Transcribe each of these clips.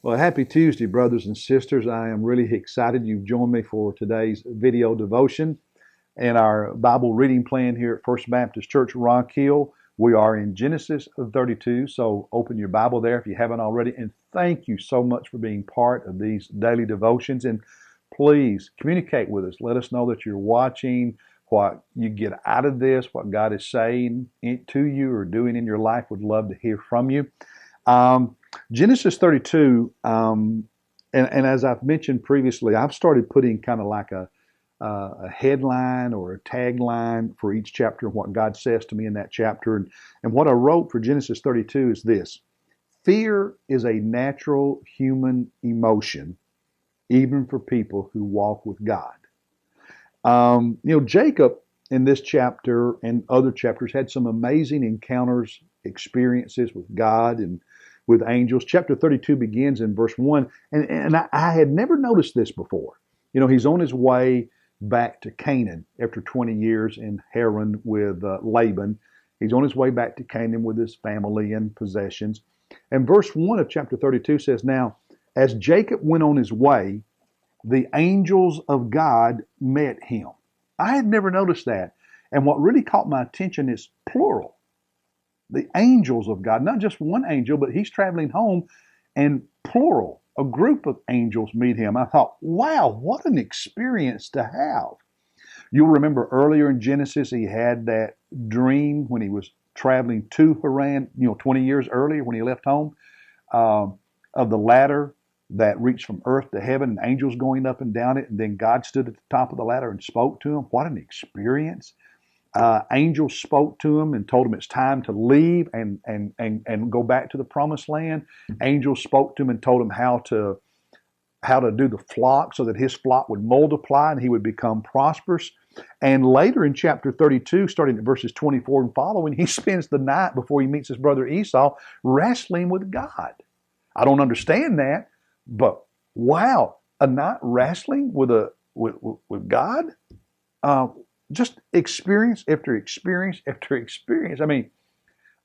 Well, happy Tuesday, brothers and sisters. I am really excited you've joined me for today's video devotion and our Bible reading plan here at First Baptist Church, Rock Hill. We are in Genesis 32, so open your Bible there if you haven't already. And thank you so much for being part of these daily devotions. And please communicate with us. Let us know that you're watching, what you get out of this, what God is saying to you or doing in your life. Would love to hear from you. Genesis 32, and as I've mentioned previously, I've started putting kind of like a headline or a tagline for each chapter and what God says to me in that chapter. And what I wrote for Genesis 32 is this: fear is a natural human emotion, even for people who walk with God. Jacob in this chapter and other chapters had some amazing encounters, experiences with God and with angels. Chapter 32 begins in verse 1, and I had never noticed this before. He's on his way back to Canaan after 20 years in Haran with Laban. He's on his way back to Canaan with his family and possessions. And verse 1 of chapter 32 says, "Now, as Jacob went on his way, the angels of God met him." I had never noticed that. And what really caught my attention is plural. The angels of God, not just one angel, but he's traveling home and plural, a group of angels meet him. I thought, wow, what an experience to have. You'll remember earlier in Genesis, he had that dream when he was traveling to Haran, 20 years earlier when he left home, of the ladder that reached from earth to heaven and angels going up and down it. And then God stood at the top of the ladder and spoke to him. What an experience. Angels spoke to him and told him it's time to leave and go back to the promised land. Angels spoke to him and told him how to do the flock so that his flock would multiply and he would become prosperous. And later in chapter 32, starting at verses 24 and following, he spends the night before he meets his brother Esau wrestling with God. I don't understand that, but wow, a night wrestling with God? Just experience after experience after experience. I mean,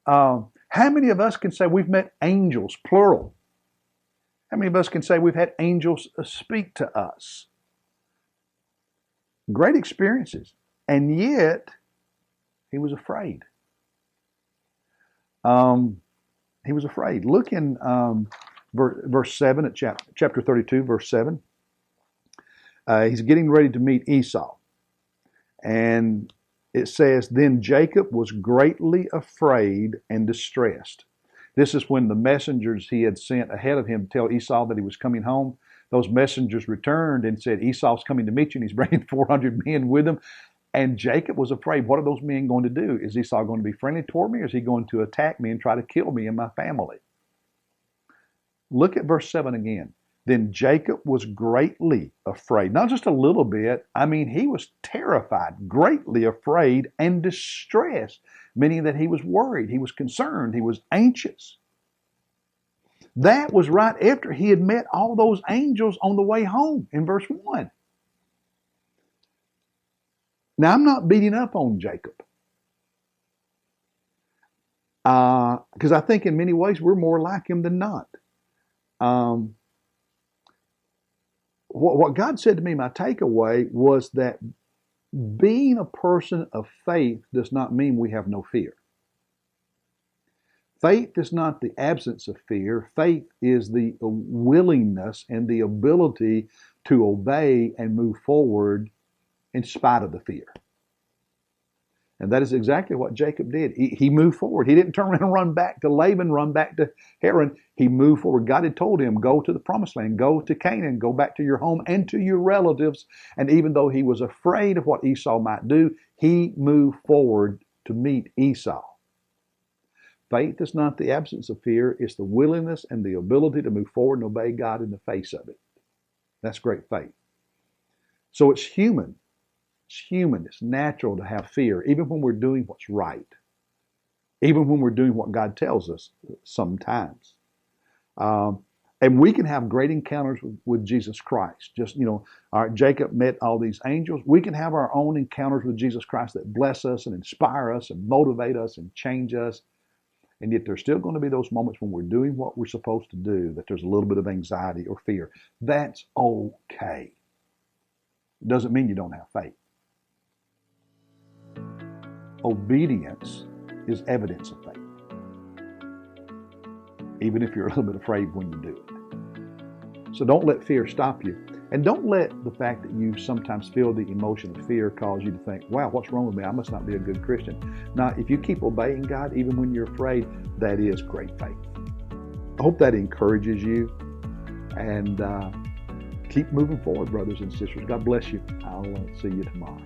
how many of us can say we've met angels, plural? How many of us can say we've had angels speak to us? Great experiences. And yet, he was afraid. He was afraid. Look in verse 7 at chapter 32, verse 7. He's getting ready to meet Esau. And it says, "Then Jacob was greatly afraid and distressed." This is when the messengers he had sent ahead of him to tell Esau that he was coming home, those messengers returned and said, "Esau's coming to meet you, and he's bringing 400 men with him." And Jacob was afraid. What are those men going to do? Is Esau going to be friendly toward me, or is he going to attack me and try to kill me and my family? Look at verse 7 again. "Then Jacob was greatly afraid." Not just a little bit. I mean, he was terrified, greatly afraid and distressed, meaning that he was worried, he was concerned, he was anxious. That was right after he had met all those angels on the way home in verse 1. Now, I'm not beating up on Jacob, because I think in many ways we're more like him than not. What God said to me, my takeaway was that being a person of faith does not mean we have no fear. Faith is not the absence of fear. Faith is the willingness and the ability to obey and move forward in spite of the fear. And that is exactly what Jacob did. He moved forward. He didn't turn around and run back to Laban, run back to Haran. He moved forward. God had told him, go to the promised land, go to Canaan, go back to your home and to your relatives. And even though he was afraid of what Esau might do, he moved forward to meet Esau. Faith is not the absence of fear. It's the willingness and the ability to move forward and obey God in the face of it. That's great faith. So it's human. It's human. It's natural to have fear, even when we're doing what's right, even when we're doing what God tells us sometimes. And we can have great encounters with Jesus Christ. Just, Jacob met all these angels. We can have our own encounters with Jesus Christ that bless us and inspire us and motivate us and change us And yet there's still going to be those moments when we're doing what we're supposed to do, that there's a little bit of anxiety or fear. That's okay. It doesn't mean you don't have faith. Obedience is evidence of faith, even if you're a little bit afraid when you do it. So don't let fear stop you. And don't let the fact that you sometimes feel the emotion of fear cause you to think, wow, what's wrong with me? I must not be a good Christian. Now, if you keep obeying God, even when you're afraid, that is great faith. I hope that encourages you. And keep moving forward, brothers and sisters. God bless you. I'll see you tomorrow.